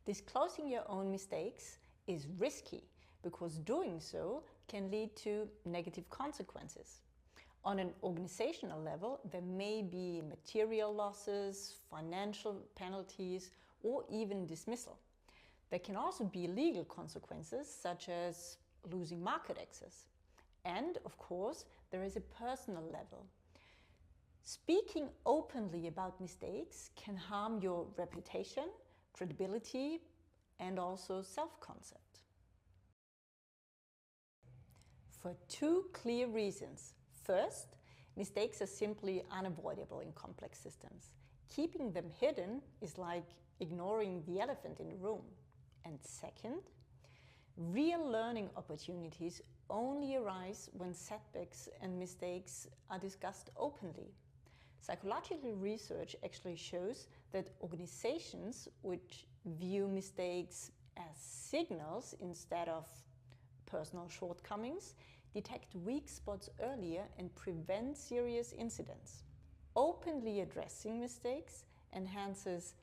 Disclosing your own mistakes is risky because doing so can lead to negative consequences. On an organizational level, there may be material losses, financial penalties, or even dismissal. There can also be legal consequences, such as losing market access. And, of course, there is a personal level. Speaking openly about mistakes can harm your reputation, credibility, and also self-concept. For two clear reasons. First, mistakes are simply unavoidable in complex systems. Keeping them hidden is like ignoring the elephant in the room. And second, real learning opportunities only arise when setbacks and mistakes are discussed openly. Psychological research actually shows that organizations which view mistakes as signals instead of personal shortcomings detect weak spots earlier and prevent serious incidents. Openly addressing mistakes enhances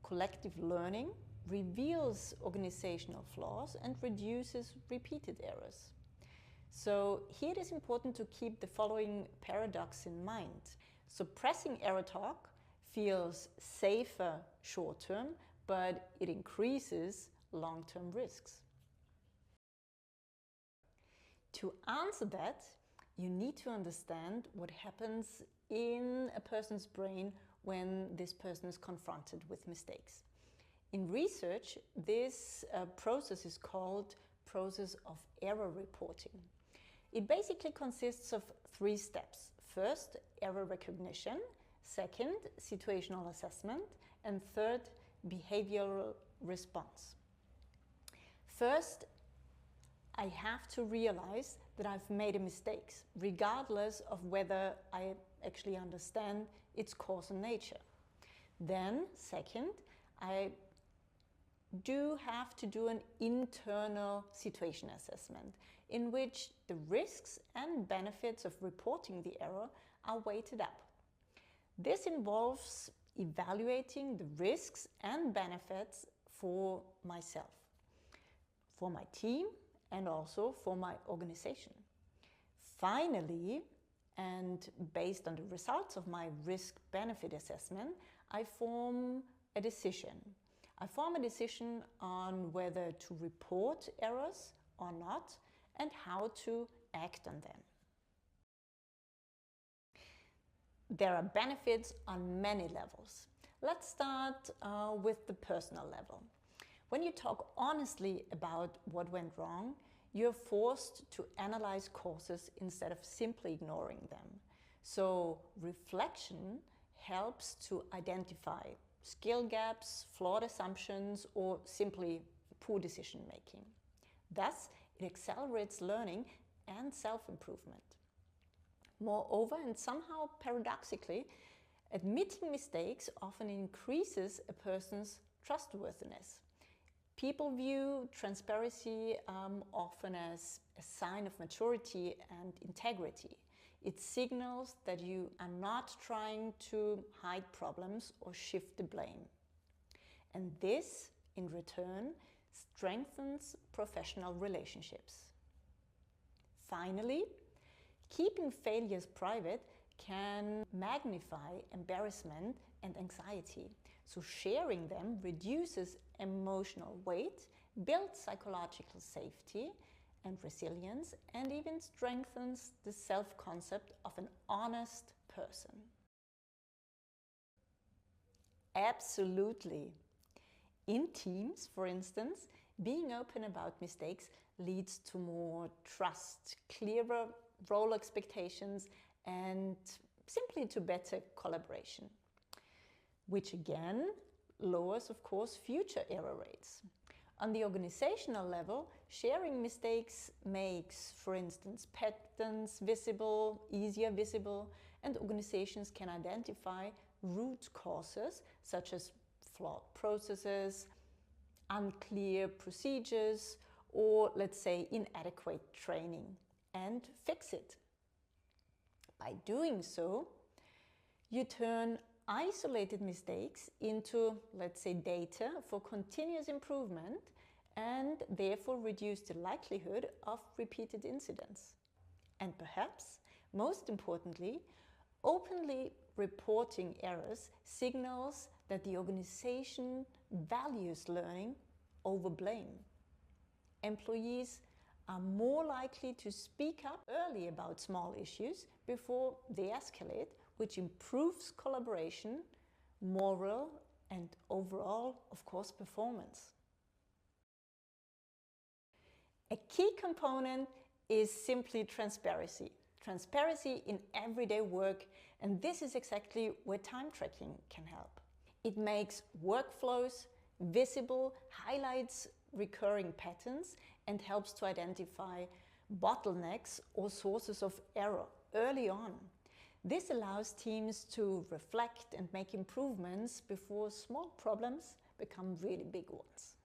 collective learning, reveals organizational flaws, and reduces repeated errors. So here it is important to keep the following paradox in mind. Suppressing error talk feels safer short-term, but it increases long-term risks. To answer that, you need to understand what happens in a person's brain when this person is confronted with mistakes. In research, this process is called process of error reporting. It basically consists of three steps. First, error recognition. Second, situational assessment. And third, behavioral response. First, I have to realize that I've made a mistake, regardless of whether I actually understand its cause and nature. Then, second, I do have to do an internal situation assessment in which the risks and benefits of reporting the error are weighted up. This involves evaluating the risks and benefits for myself, for my team, and also for my organization. Finally, and based on the results of my risk-benefit assessment, I form a decision. I form a decision on whether to report errors or not and how to act on them. There are benefits on many levels. Let's start with the personal level. When you talk honestly about what went wrong, you're forced to analyze causes instead of simply ignoring them. So reflection helps to identify skill gaps, flawed assumptions, or simply poor decision making. Thus, it accelerates learning and self-improvement. Moreover, and somehow paradoxically, admitting mistakes often increases a person's trustworthiness. People view transparency often as a sign of maturity and integrity. It signals that you are not trying to hide problems or shift the blame. And this, in return, strengthens professional relationships. Finally, keeping failures private can magnify embarrassment and anxiety. So sharing them reduces emotional weight, builds psychological safety and resilience, and even strengthens the self-concept of an honest person. Absolutely. In teams, for instance, being open about mistakes leads to more trust, clearer role expectations, and simply to better collaboration, which again lowers, of course, future error rates. On the organizational level, sharing mistakes makes, for instance, patterns visible, easier visible, and organizations can identify root causes such as flawed processes, unclear procedures, or let's say inadequate training, and fix it. By doing so, you turn isolated mistakes into, let's say, data for continuous improvement and therefore reduce the likelihood of repeated incidents. And perhaps, most importantly, openly reporting errors signals that the organization values learning over blame. Employees are more likely to speak up early about small issues before they escalate, which improves collaboration, morale, and overall, of course, performance. A key component is simply transparency. Transparency in everyday work, and this is exactly where time tracking can help. It makes workflows visible, highlights recurring patterns, and helps to identify bottlenecks or sources of error early on. This allows teams to reflect and make improvements before small problems become really big ones.